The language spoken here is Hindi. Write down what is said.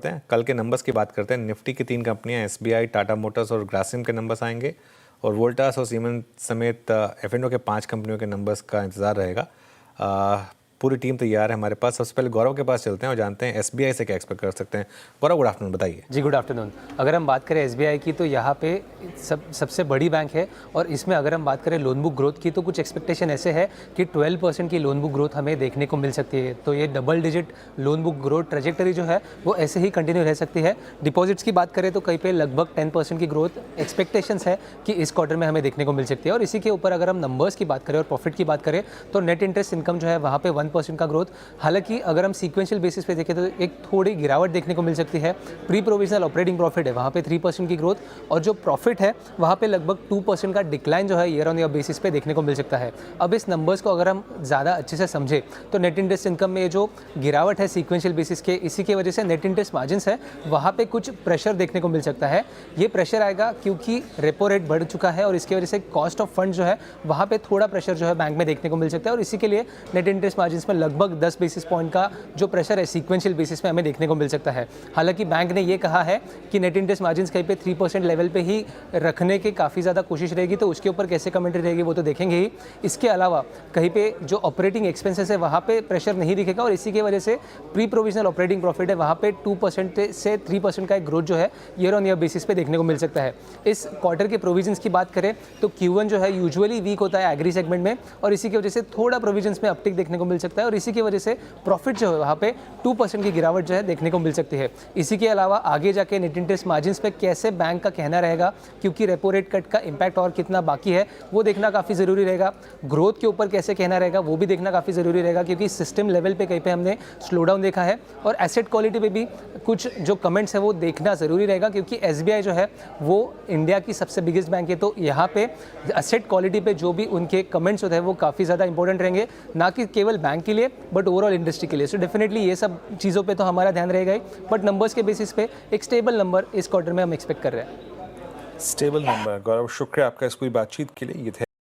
बढ़ते हैं, कल के नंबर्स की बात करते हैं। निफ्टी की 3 कंपनियां एसबीआई, टाटा मोटर्स और ग्रासिम के नंबर्स आएंगे और वोल्टास और सीमेंस समेत एफ&ओ के 5 कंपनियों के नंबर्स का इंतजार रहेगा। पूरी टीम तैयार है हमारे पास। सबसे पहले गौरव के पास चलते हैं और जानते हैं एसबीआई से क्या एक्सपेक्ट कर सकते हैं। गौरव, गुड आफ्टरनून, बताइए। जी गुड आफ्टरनून। अगर हम बात करें एसबीआई की तो यहाँ पे सबसे बड़ी बैंक है और इसमें अगर हम बात करें लोन बुक ग्रोथ की तो कुछ एक्सपेक्टेशन ऐसे है कि 12% की लोन बुक ग्रोथ हमें देखने को मिल सकती है। तो ये double digit loan book growth trajectory जो है वो ऐसे ही कंटिन्यू रह सकती है। डिपॉजिट्स की बात करें तो कहीं पे लगभग 10% की ग्रोथ एक्सपेक्टेशंस है कि इस क्वार्टर में हमें देखने को मिल सकती है। और इसी के ऊपर अगर हम नंबर्स की बात करें और प्रॉफिट की बात करें तो नेट इंटरेस्ट इनकम जो है वहाँ पे 1% का ग्रोथ। हालांकि अगर हम सीक्वेंशियल बेसिस पे देखें तो एक थोड़ी गिरावट देखने को मिल सकती है। प्री प्रोविजनल ऑपरेटिंग प्रॉफिट है वहाँ पे 3% की ग्रोथ और जो प्रॉफिट है वहाँ पे लगभग 2% का डिक्लाइन जो है ईयर ऑन ईयर बेसिस पे देखने को मिल सकता है। अब इस नंबर्स को अगर हम ज़्यादा अच्छे से समझे तो नेट इंटरेस्ट इनकम में जो गिरावट है सीक्वेंशियल बेसिस के, इसी की वजह से नेट इंटरेस्ट मार्जिन्स है वहाँ पे कुछ प्रेशर देखने को मिल सकता है। ये प्रेशर आएगा क्योंकि रेपो रेट बढ़ चुका है और इसकी वजह से कॉस्ट ऑफ फंड जो है वहाँ पे थोड़ा प्रेशर जो है बैंक में देखने को मिल सकता है और इसी के लिए नेट इंटरेस्ट मार्जिन्स में लगभग 10 बेसिस पॉइंट का जो प्रेशर है सीक्वेंशियल बेसिस में हमें देखने को मिल सकता है। हालांकि बैंक ने ये कहा है कि नेट इंटरेस्ट मार्जिन्स कहीं पे 3% लेवल पे ही रखने की काफ़ी ज़्यादा कोशिश रहेगी, तो उसके ऊपर कैसे कमेंट्री रहेगी वो तो देखेंगे ही। इसके अलावा कहीं पे जो ऑपरेटिंग एक्सपेंसेस है वहाँ पे प्रेशर नहीं दिखेगा और इसी की वजह से प्री प्रोविजनल ऑपरेटिंग प्रॉफिट है वहाँ पे 2% से 3% का एक ग्रोथ जो है ईयर ऑन ईयर बेसिस पे देखने को मिल सकता है। इस क्वार्टर के प्रोविजंस की बात करें तो Q1 जो है यूजुअली वीक होता है एग्री सेगमेंट में और इसी की वजह से थोड़ा प्रोविजंस में अपटिक देखने को मिल सकता है और इसी की वजह से प्रॉफिट जो है वहाँ पे 2% की गिरावट जो है देखने को मिल सकती है। इसी के अलावा आगे जाके नेट इंटरेस्ट मार्जिन्स पे कैसे बैंक का कहना रहेगा क्योंकि रेपो रेट कट का इंपैक्ट और कितना बाकी है वो देखना काफ़ी ज़रूरी रहेगा। ग्रोथ के ऊपर कैसे कहना रहेगा वो भी देखना काफ़ी ज़रूरी रहेगा क्योंकि सिस्टम लेवल पे कहीं पे हमने स्लो डाउन देखा है और एसेट क्वालिटी पे भी कुछ जो कमेंट्स है वो देखना ज़रूरी रहेगा क्योंकि एसबीआई जो है वो इंडिया की सबसे बिगेस्ट बैंक है। तो यहाँ पे एसेट क्वालिटी पे जो भी उनके कमेंट्स होते हैं वो काफ़ी ज़्यादा इंपॉर्टेंट रहेंगे, ना कि केवल बैंक के लिए बट ओवरऑल इंडस्ट्री के लिए। सो डेफिनेटली ये सब चीज़ों पे तो हमारा ध्यान रहेगा ही, बट नंबर्स के बेसिस पे एक स्टेबल नंबर इस क्वार्टर में हम एक्सपेक्ट कर रहे हैं। Stable number. गौरव, शुक्रिया आपका इस पूरी बातचीत के लिए। ये थे